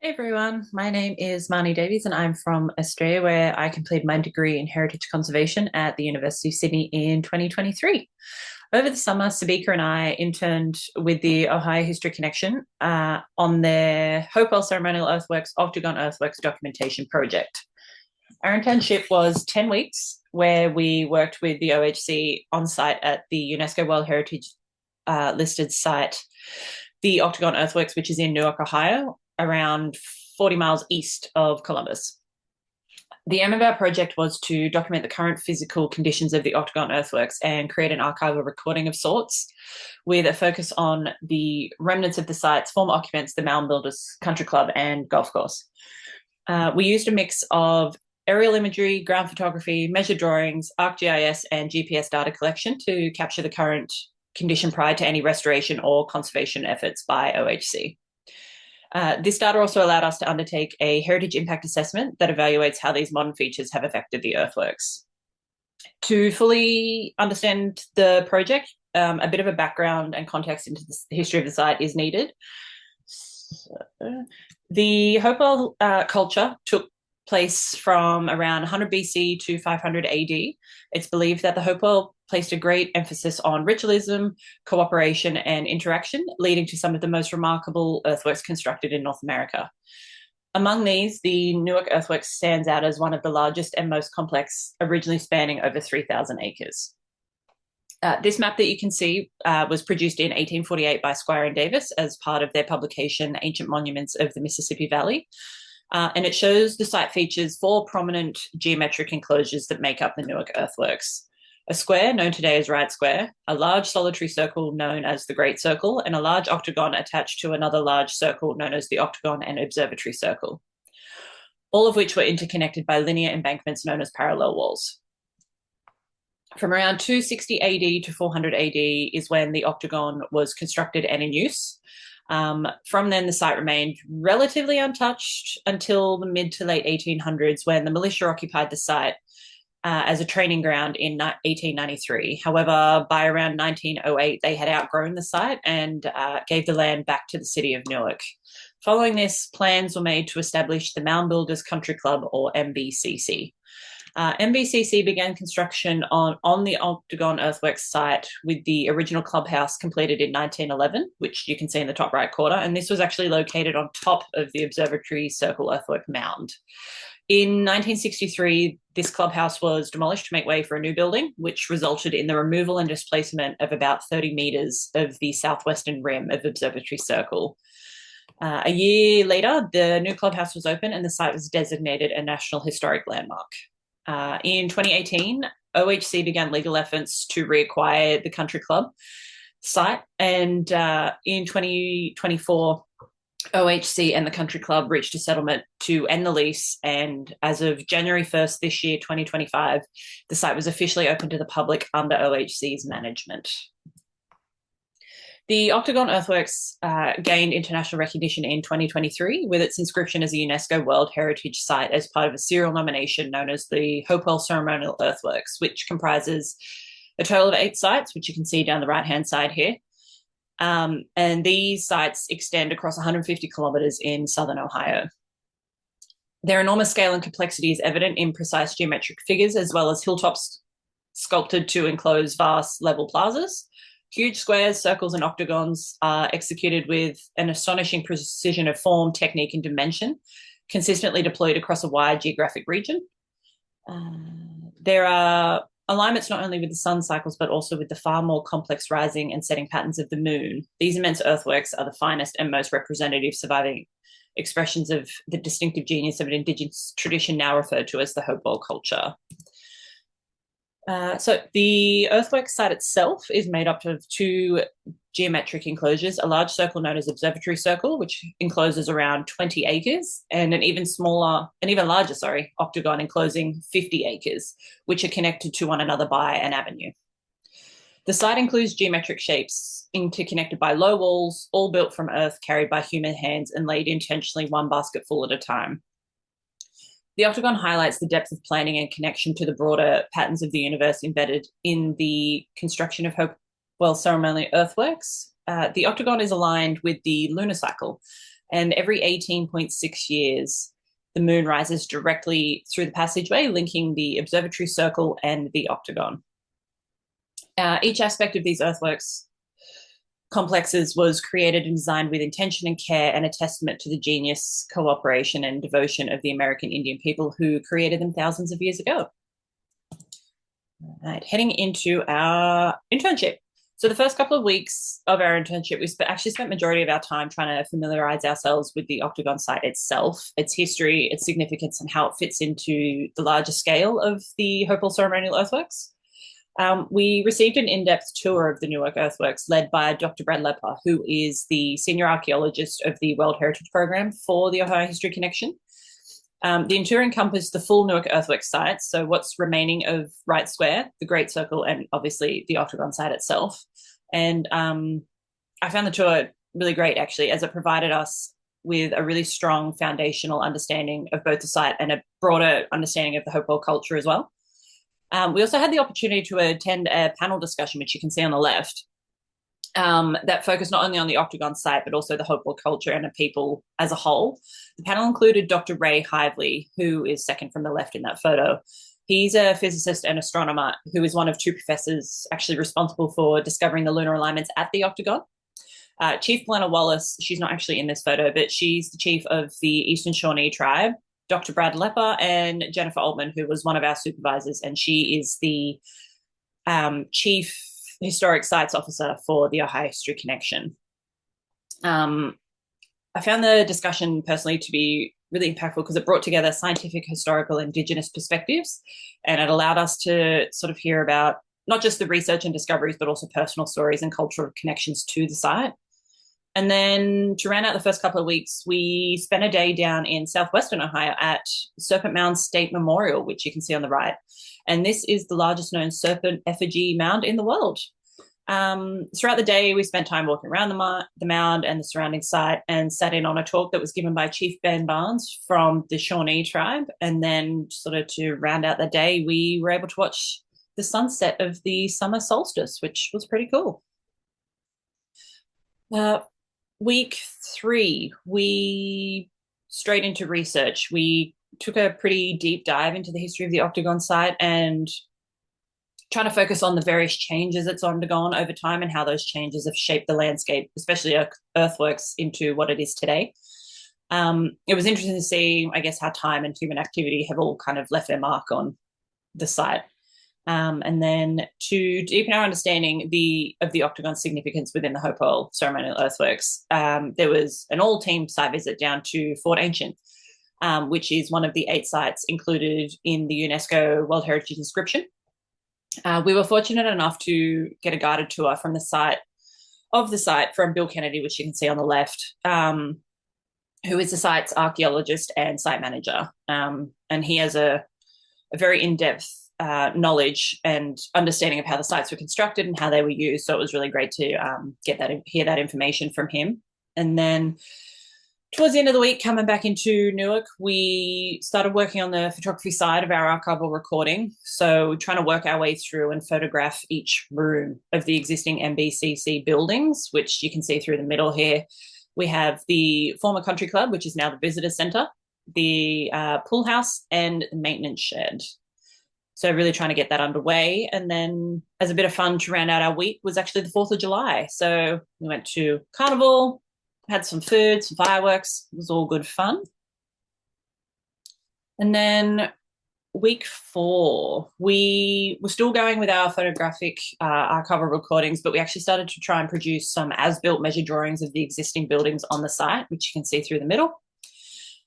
Hey everyone, my name is Marnie Davies and I'm from Australia where I completed my degree in heritage conservation at the University of Sydney in 2023. Over the summer, Subika and I interned with the Ohio History Connection on their Hopewell Ceremonial Earthworks Octagon Earthworks documentation project. Our internship was 10 weeks where we worked with the OHC on site at the UNESCO World Heritage listed site, the Octagon Earthworks, which is in Newark, Ohio, around 40 miles east of Columbus. The aim of our project was to document the current physical conditions of the Octagon Earthworks and create an archival recording of sorts with a focus on the remnants of the site's former occupants, the Mound Builders Country Club and golf course. We used a mix of aerial imagery, ground photography, measured drawings, ArcGIS and GPS data collection to capture the current condition prior to any restoration or conservation efforts by OHC. This data also allowed us to undertake a heritage impact assessment that evaluates how these modern features have affected the earthworks. To fully understand the project, a bit of a background and context into the history of the site is needed. So, the Hopewell culture took place from around 100 BC to 500 AD. It's believed that the Hopewell placed a great emphasis on ritualism, cooperation, and interaction, leading to some of the most remarkable earthworks constructed in North America. Among these, the Newark earthworks stands out as one of the largest and most complex, originally spanning over 3,000 acres. This map that you can see was produced in 1848 by Squire and Davis as part of their publication, Ancient Monuments of the Mississippi Valley. And it shows the site features four prominent geometric enclosures that make up the Newark earthworks. A square, known today as Wright Square, a large solitary circle known as the Great Circle, and a large octagon attached to another large circle known as the Octagon and Observatory Circle, all of which were interconnected by linear embankments known as parallel walls. From around 260 AD to 400 AD is when the octagon was constructed and in use. From then, the site remained relatively untouched until the mid to late 1800s when the militia occupied the site as a training ground in 1893. However, by around 1908, they had outgrown the site and gave the land back to the city of Newark. Following this, plans were made to establish the Mound Builders Country Club, or MBCC. MBCC began construction on the Octagon Earthworks site with the original clubhouse completed in 1911, which you can see in the top right corner, and this was actually located on top of the Observatory Circle earthwork mound. In 1963, this clubhouse was demolished to make way for a new building, which resulted in the removal and displacement of about 30 metres of the southwestern rim of Observatory Circle. A year later, the new clubhouse was open and the site was designated a National Historic Landmark. In 2018, OHC began legal efforts to reacquire the country club site, and in 2024, OHC and the country club reached a settlement to end the lease, and as of January 1st this year, 2025, the site was officially open to the public under OHC's management. The Octagon Earthworks gained international recognition in 2023 with its inscription as a UNESCO World Heritage Site as part of a serial nomination known as the Hopewell Ceremonial Earthworks, which comprises a total of 8 sites, which you can see down the right-hand side here. And these sites extend across 150 kilometres in southern Ohio. Their enormous scale and complexity is evident in precise geometric figures, as well as hilltops sculpted to enclose vast level plazas. Huge squares, circles, and octagons are executed with an astonishing precision of form, technique, and dimension, consistently deployed across a wide geographic region. There are alignments not only with the sun cycles, but also with the far more complex rising and setting patterns of the moon. These immense earthworks are the finest and most representative surviving expressions of the distinctive genius of an Indigenous tradition now referred to as the Hopewell culture. So the earthwork site itself is made up of 2 geometric enclosures, a large circle known as Observatory Circle, which encloses around 20 acres, and an even larger octagon enclosing 50 acres, which are connected to one another by an avenue. The site includes geometric shapes interconnected by low walls, all built from earth carried by human hands and laid intentionally one basketful at a time. The octagon highlights the depth of planning and connection to the broader patterns of the universe embedded in the construction of Hopewell Ceremonial Earthworks. The octagon is aligned with the lunar cycle, And every 18.6 years, the moon rises directly through the passageway, linking the observatory circle and the octagon. Each aspect of these earthworks complexes was created and designed with intention and care, and a testament to the genius, cooperation, and devotion of the American Indian people who created them thousands of years ago. All right, heading into our internship. So the first couple of weeks of our internship, we actually spent majority of our time trying to familiarize ourselves with the Octagon site itself, its history, its significance, and how it fits into the larger scale of the Hopewell Ceremonial Earthworks. We received an in-depth tour of the Newark Earthworks led by Dr. Brad Lepper, who is the senior archaeologist of the World Heritage Program for the Ohio History Connection. The tour encompassed the full Newark Earthworks site, so what's remaining of Wright Square, the Great Circle, and obviously the Octagon site itself. And I found the tour really great, actually, as it provided us with a really strong foundational understanding of both the site and a broader understanding of the Hopewell culture as well. We also had the opportunity to attend a panel discussion, which you can see on the left, that focused not only on the Octagon site, but also the Hopewell culture and the people as a whole. The panel included Dr. Ray Hively, who is second from the left in that photo. He's a physicist and astronomer who is one of two professors actually responsible for discovering the lunar alignments at the Octagon. Chief Glenna Wallace, she's not actually in this photo, but she's the chief of the Eastern Shawnee tribe. Dr. Brad Lepper and Jennifer Altman, who was one of our supervisors, and she is the chief historic sites officer for the Ohio History Connection. I found the discussion personally to be really impactful because it brought together scientific, historical, Indigenous perspectives, and it allowed us to sort of hear about not just the research and discoveries, but also personal stories and cultural connections to the site. And then to round out the first couple of weeks, we spent a day down in southwestern Ohio at Serpent Mound State Memorial, which you can see on the right. And this is the largest known serpent effigy mound in the world. Throughout the day, we spent time walking around the mound and the surrounding site, and sat in on a talk that was given by Chief Ben Barnes from the Shawnee tribe. And then sort of to round out the day, we were able to watch the sunset of the summer solstice, which was pretty cool. Week 3, we straight into research. We took a pretty deep dive into the history of the Octagon site and trying to focus on the various changes it's undergone over time and how those changes have shaped the landscape, especially earthworks, into what it is today. It was interesting to see, I guess, how time and human activity have all kind of left their mark on the site. And then to deepen our understanding of the Octagon's significance within the Hopewell Ceremonial Earthworks, there was an all-team site visit down to Fort Ancient, which is one of the 8 sites included in the UNESCO World Heritage Inscription. We were fortunate enough to get a guided tour from the site from Bill Kennedy, which you can see on the left, who is the site's archaeologist and site manager. And he has a very in-depth knowledge and understanding of how the sites were constructed and how they were used. So it was really great to hear that information from him. And then towards the end of the week, coming back into Newark, we started working on the photography side of our archival recording. So trying to work our way through and photograph each room of the existing MBCC buildings, which you can see through the middle here. We have the former country club, which is now the visitor center, the pool house, and the maintenance shed. So really trying to get that underway. And then as a bit of fun to round out our week was actually the 4th of July. So we went to Carnival, had some food, some fireworks. It was all good fun. And then week 4, we were still going with our photographic archival recordings, but we actually started to try and produce some as-built measure drawings of the existing buildings on the site, which you can see through the middle.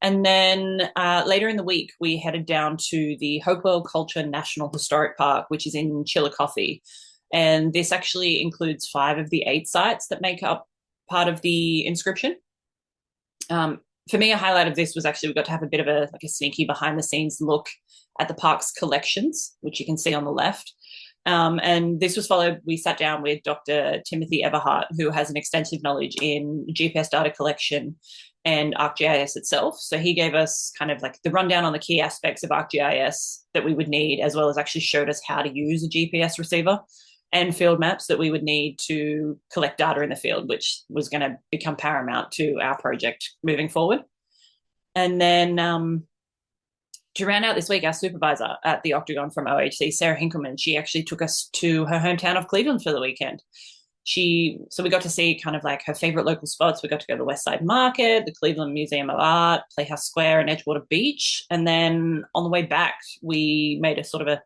And then later in the week, we headed down to the Hopewell Culture National Historic Park, which is in Chillicothe. And this actually includes 5 of the 8 sites that make up part of the inscription. For me, a highlight of this was actually we got to have a bit of a sneaky behind the scenes look at the park's collections, which you can see on the left. And this was followed, we sat down with Dr. Timothy Everhart, who has an extensive knowledge in GPS data collection and ArcGIS itself. So he gave us kind of like the rundown on the key aspects of ArcGIS that we would need, as well as actually showed us how to use a GPS receiver and field maps that we would need to collect data in the field, which was going to become paramount to our project moving forward. And then to round out this week, our supervisor at the Octagon from OHC, Sarah Hinkleman, she actually took us to her hometown of Cleveland for the weekend. So we got to see kind of like her favorite local spots. We got to go to the West Side Market, the Cleveland Museum of Art, Playhouse Square, and Edgewater Beach. And then on the way back, we made a sort of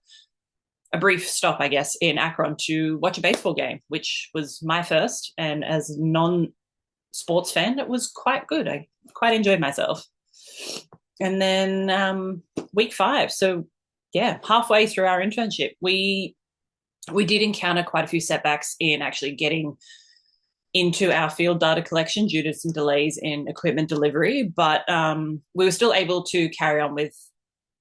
a brief stop, I guess, in Akron to watch a baseball game, which was my first. And as a non-sports fan, it was quite good. I quite enjoyed myself. And then week 5. So yeah, halfway through our internship, we did encounter quite a few setbacks in actually getting into our field data collection due to some delays in equipment delivery, but we were still able to carry on with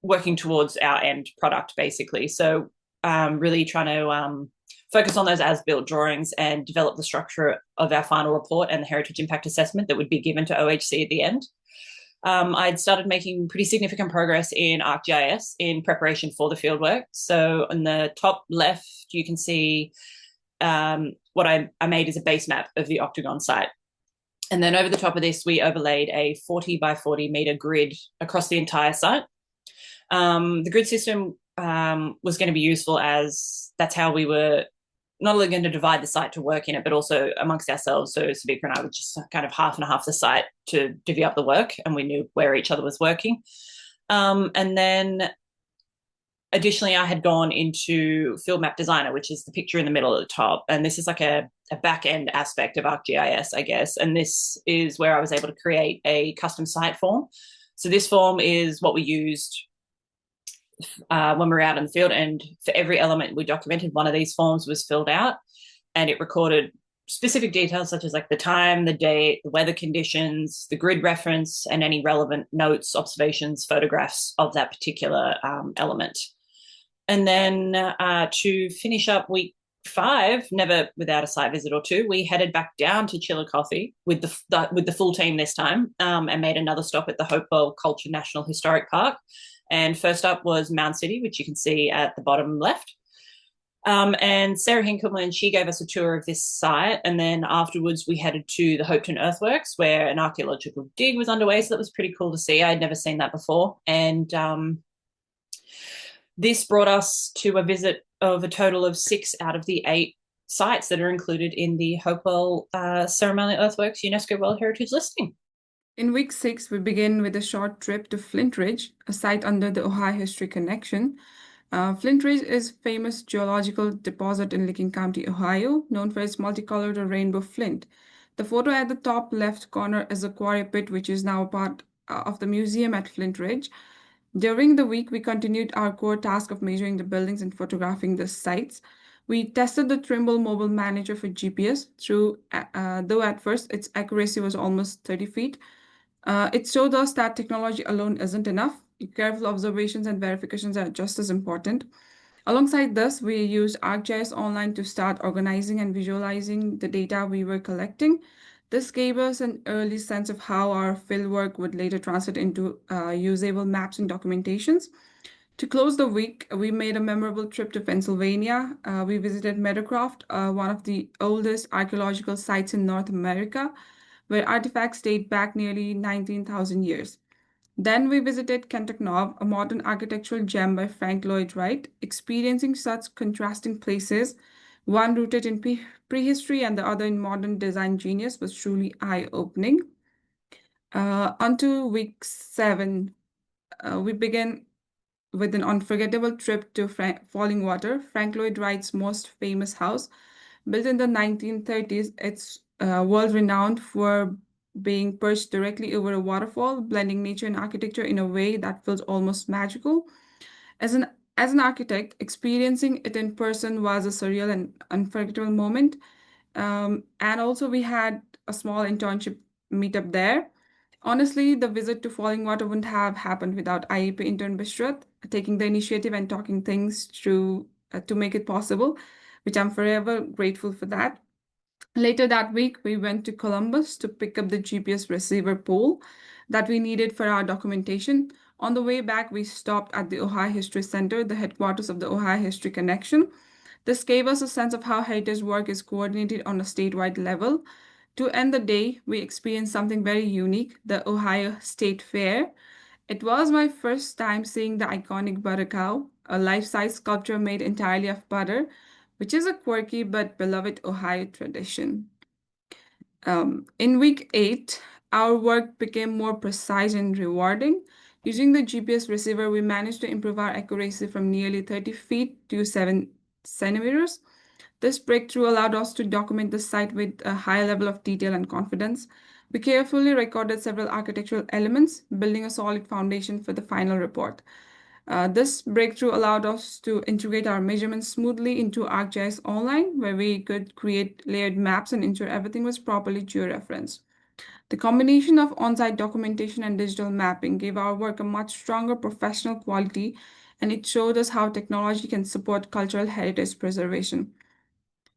working towards our end product, basically. So really trying to focus on those as-built drawings and develop the structure of our final report and the heritage impact assessment that would be given to OHC at the end. I'd started making pretty significant progress in ArcGIS in preparation for the fieldwork. So on the top left, you can see what I made is a base map of the Octagon site. And then over the top of this, we overlaid a 40 by 40 meter grid across the entire site. The grid system was going to be useful as that's how we were not only going to divide the site to work in it, but also amongst ourselves. So Subika and I would just kind of half and half the site to divvy up the work, and we knew where each other was working. And then additionally, I had gone into Field Map Designer, which is the picture in the middle at the top. And this is like a back-end aspect of ArcGIS, I guess. And this is where I was able to create a custom site form. So this form is what we used when we were out in the field, and for every element we documented, one of these forms was filled out, and it recorded specific details such as like the time, the date, the weather conditions, the grid reference, and any relevant notes, observations, photographs of that particular element. And then to finish up week 5, never without a site visit or two, we headed back down to Chillicothe with the full team this time, and made another stop at the Hopewell Culture National Historic Park. And first up was Mound City, which you can see at the bottom left. And Sarah Hinkleman, she gave us a tour of this site. And then afterwards, we headed to the Hopewell Earthworks, where an archaeological dig was underway. So that was pretty cool to see. I'd never seen that before. And this brought us to a visit of a total of 6 out of the 8 sites that are included in the Hopewell Ceremonial Earthworks UNESCO World Heritage listing. In week 6, we begin with a short trip to Flint Ridge, a site under the Ohio History Connection. Flint Ridge is a famous geological deposit in Licking County, Ohio, known for its multicolored or rainbow flint. The photo at the top left corner is a quarry pit, which is now a part of the museum at Flint Ridge. During the week, we continued our core task of measuring the buildings and photographing the sites. We tested the Trimble Mobile Manager for GPS, though at first its accuracy was almost 30 feet. It showed us that technology alone isn't enough. Careful observations and verifications are just as important. Alongside this, we used ArcGIS Online to start organizing and visualizing the data we were collecting. This gave us an early sense of how our fieldwork would later translate into usable maps and documentations. To close the week, we made a memorable trip to Pennsylvania. We visited Meadowcroft, one of the oldest archaeological sites in North America, where artifacts date back nearly 19,000 years. Then we visited Kentuck Knob, a modern architectural gem by Frank Lloyd Wright. Experiencing such contrasting places, one rooted in prehistory and the other in modern design genius, was truly eye-opening. Onto week 7, we begin with an unforgettable trip to Falling Water, Frank Lloyd Wright's most famous house. Built in the 1930s, it's world-renowned for being perched directly over a waterfall, blending nature and architecture in a way that feels almost magical. As an architect, experiencing it in person was a surreal and unforgettable moment. And also, we had a small internship meetup there. Honestly, the visit to Falling Water wouldn't have happened without IEP intern Bishrat taking the initiative and talking things through to make it possible, which I'm forever grateful for that. Later that week, we went to Columbus to pick up the GPS receiver pole that we needed for our documentation. On the way back, we stopped at the Ohio History Center, the headquarters of the Ohio History Connection. This gave us a sense of how heritage work is coordinated on a statewide level. To end the day, we experienced something very unique, the Ohio State Fair. It was my first time seeing the iconic butter cow, a life-size sculpture made entirely of butter, which is a quirky but beloved Ohio tradition. In week 8, our work became more precise and rewarding. Using the GPS receiver, we managed to improve our accuracy from nearly 30 feet to 7 centimeters. This breakthrough allowed us to document the site with a high level of detail and confidence. We carefully recorded several architectural elements, building a solid foundation for the final report. This breakthrough allowed us to integrate our measurements smoothly into ArcGIS Online, where we could create layered maps and ensure everything was properly georeferenced. The combination of on-site documentation and digital mapping gave our work a much stronger professional quality, and it showed us how technology can support cultural heritage preservation.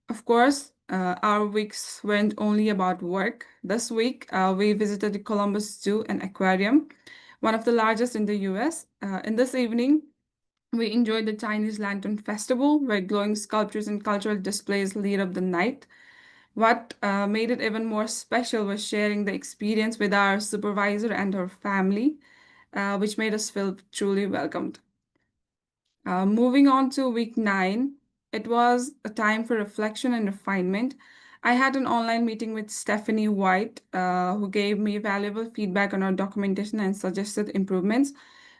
Of course, our weeks weren't only about work. This week, we visited the Columbus Zoo and Aquarium, one of the largest in the US. In this evening, we enjoyed the Chinese Lantern Festival, where glowing sculptures and cultural displays lit up the night. What made it even more special was sharing the experience with our supervisor and her family, which made us feel truly welcomed. Moving on to week 9, it was a time for reflection and refinement. I had an online meeting with Stephanie White, who gave me valuable feedback on our documentation and suggested improvements.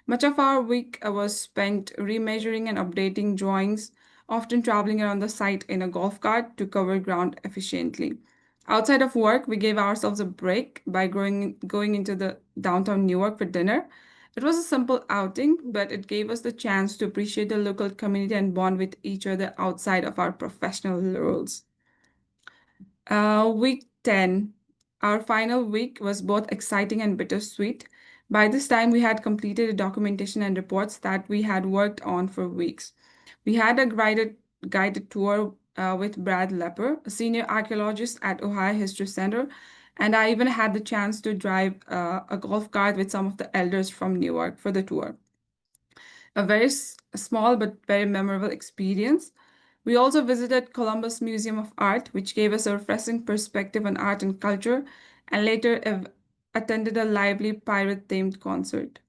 Much of our week was spent remeasuring and updating drawings, often traveling around the site in a golf cart to cover ground efficiently. Outside of work, we gave ourselves a break by going into the downtown Newark for dinner. It was a simple outing, but it gave us the chance to appreciate the local community and bond with each other outside of our professional roles. Week 10, our final week was both exciting and bittersweet. By this time, we had completed the documentation and reports that we had worked on for weeks. We had a guided tour with Brad Lepper, a senior archaeologist at Ohio History Center, and I even had the chance to drive a golf cart with some of the elders from Newark for the tour. A very small but very memorable experience. We also visited Columbus Museum of Art, which gave us a refreshing perspective on art and culture, and later attended a lively pirate-themed concert.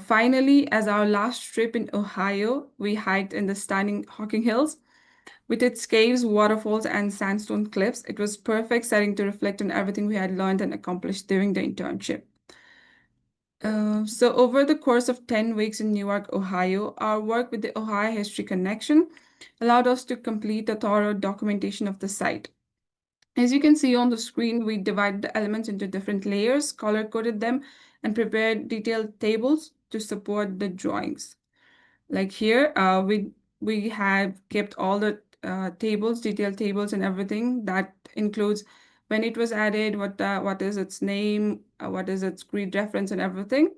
Finally, as our last trip in Ohio, we hiked in the stunning Hocking Hills. With its caves, waterfalls, and sandstone cliffs, it was perfect setting to reflect on everything we had learned and accomplished during the internship. So over the course of 10 weeks in Newark, Ohio, our work with the Ohio History Connection allowed us to complete a thorough documentation of the site. As you can see on the screen, we divided the elements into different layers, color-coded them, and prepared detailed tables to support the drawings. Like here, we have kept all the tables, detailed tables and everything. That includes when it was added, what is its name, what is its grid reference and everything.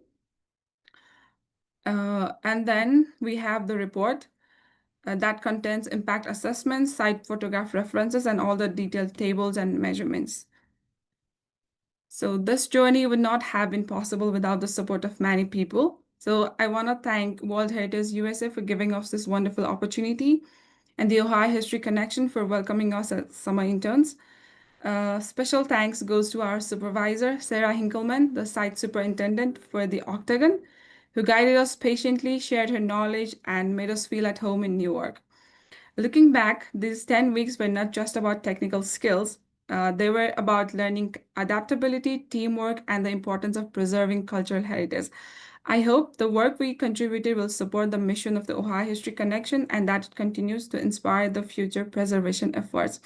And then we have the report that contains impact assessments, site photograph references, and all the detailed tables and measurements. So this journey would not have been possible without the support of many people. So I want to thank World Heritage USA for giving us this wonderful opportunity, and the Ohio History Connection for welcoming us as summer interns. Special thanks goes to our supervisor, Sarah Hinkleman, the site superintendent for the Octagon, who guided us patiently, shared her knowledge, and made us feel at home in Newark. Looking back, these 10 weeks were not just about technical skills. They were about learning adaptability, teamwork, and the importance of preserving cultural heritage. I hope the work we contributed will support the mission of the Ohio History Connection and that it continues to inspire the future preservation efforts.